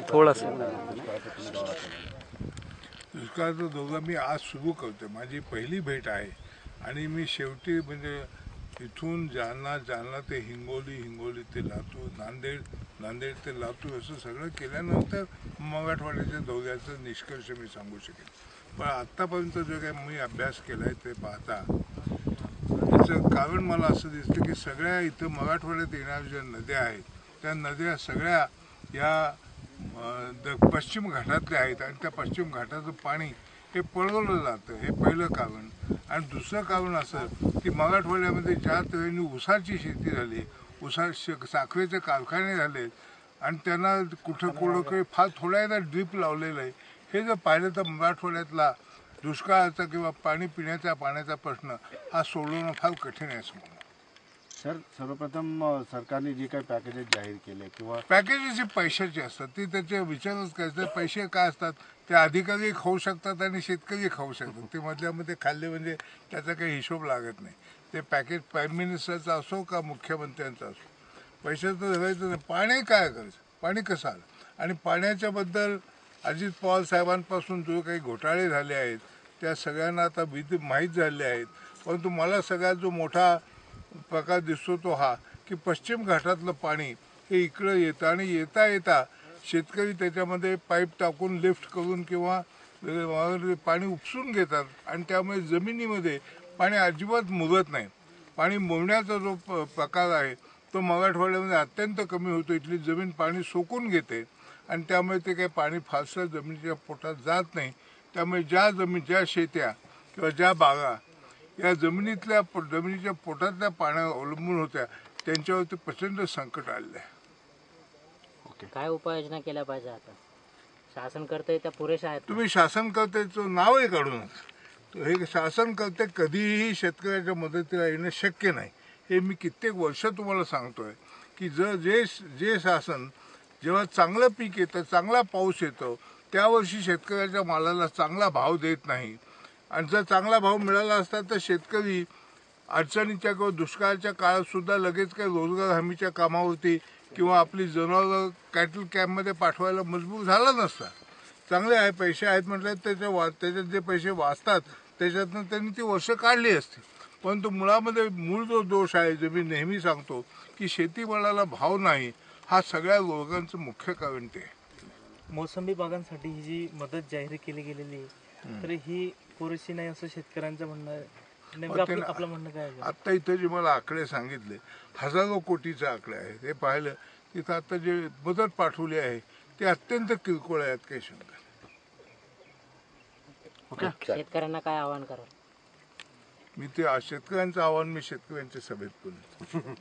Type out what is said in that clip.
थोडंसं दुष्काळाचं दौरा मी आज सुरू करतो. माझी पहिली भेट आहे आणि मी शेवटी म्हणजे इथून जालना ते हिंगोली, हिंगोली ते लातूर, नांदेड ते लातूर असं सगळं केल्यानंतर मराठवाड्याच्या दौऱ्याचा निष्कर्ष मी सांगू शकेन. पण आत्तापर्यंत जो काही मी अभ्यास केला आहे ते पाहता याचं कारण मला असं दिसतं की सगळ्या इथं मराठवाड्यात येणाऱ्या ज्या नद्या आहेत त्या नद्या सगळ्या या पश्चिम घाटातल्या आहेत आणि त्या पश्चिम घाटाचं पाणी हे पळवलं जातं. हे पहिलं कारण. आणि दुसरं कारण असं की मराठवाड्यामध्ये ज्या तऱ्हेने ऊसाची शेती झाली, साखरेचे कारखाने झाले आणि त्यांना कुठं फार थोड्या ड्रीप लावलेलं आहे. हे जर पाहिलं तर मराठवाड्यातला दुष्काळाचा किंवा पाणी पिण्याच्या पाण्याचा प्रश्न हा सोडवणं फार कठीण आहे असं मला. सर, सर्वप्रथम सरकारने जे काही पॅकेजेस जाहीर केले किंवा पॅकेजेस हे पैशाचे असतात, ते त्याचे विचारच करायचे. पैसे काय असतात ते अधिकारी खाऊ शकतात आणि शेतकरी खाऊ शकतात. ते मधल्यामध्ये खाल्ले म्हणजे त्याचा काही हिशोब लागत नाही. ते पॅकेज प्राईम मिनिस्टरचा असो का मुख्यमंत्र्यांचा असो, पैशाचं धरायचं नाही. पाणी काय करायचं, पाणी कसं आलं. आणि पाण्याच्याबद्दल अजित पवार साहेबांपासून जो काही घोटाळे झाले आहेत त्या सगळ्यांना आता माहीत झाले आहेत. परंतु मला सगळ्यात जो मोठा प्रकार दिसतो तो हा की पश्चिम घाटातलं पाणी हे इकडं येतं आणि येता येता शेतकरी त्याच्यामध्ये पाईप टाकून लिफ्ट करून किंवा पाणी उपसून घेतात आणि त्यामुळे जमिनीमध्ये पाणी अजिबात मुरत नाही. पाणी मुरण्याचा जो प्रकार आहे तो मराठवाड्यामध्ये अत्यंत कमी होतो. इथली जमीन पाणी सोकून घेते आणि त्यामुळे ते काही पाणी फारसं जमिनीच्या पोटात जात नाही. त्यामुळे ज्या शेत्या किंवा ज्या बागा या जमिनीच्या पोटातल्या पाण्यावर अवलंबून होत्या त्यांच्यावरती प्रचंड संकट आलेलं आहे. काय उपाययोजना केल्या पाहिजे आता? शासनकर्ते त्या पुरेशा आहेत? तुम्ही शासनकर्त्याचं नावही काढू नका. हे शासनकर्ते कधीही शेतकऱ्याच्या मदतीला येणं शक्य नाही. हे मी कित्येक वर्ष तुम्हाला सांगतोय की जे शासन जेव्हा चांगलं पीक येतं, चांगला पाऊस येतो, त्या वर्षी शेतकऱ्याच्या मालाला चांगला भाव देत नाही. आणि जर चांगला भाव मिळाला असता तर शेतकरी अडचणीच्या किंवा दुष्काळाच्या काळात सुद्धा लगेच काही रोजगार हमीच्या कामावरती किंवा आपली जनावरं कॅटल कॅम्पमध्ये पाठवायला मजबूर झाला नसता. चांगले आहे, पैसे आहेत म्हटलं त्याच्यात जे पैसे वाचतात त्याच्यातनं त्यांनी ती वर्ष काढली असती. परंतु मूळ जो दोष आहे, मी नेहमी सांगतो की शेतीमालाला भाव नाही, हा सगळ्या रोगांचं मुख्य कारण ते आहे. मोसंबी बागांसाठी ही जी मदत जाहीर केली गेलेली आहे तर ही पुरेशी नाही असं शेतकऱ्यांचं म्हणणं आहे. नेमकं आपलं म्हणणं काय आहे? आता इथं जे मला आकडे सांगितले हजारो कोटीचे आकडे आहेत. हे पाहिलं तिथं आता जे मदत पाठवली आहे ते अत्यंत किरकोळ आहेत. काही शंका नाही. शेतकऱ्यांना काय आवाहन करा? शेतकऱ्यांचं आव्हान मी शेतकऱ्यांच्या सभेत बोलतो.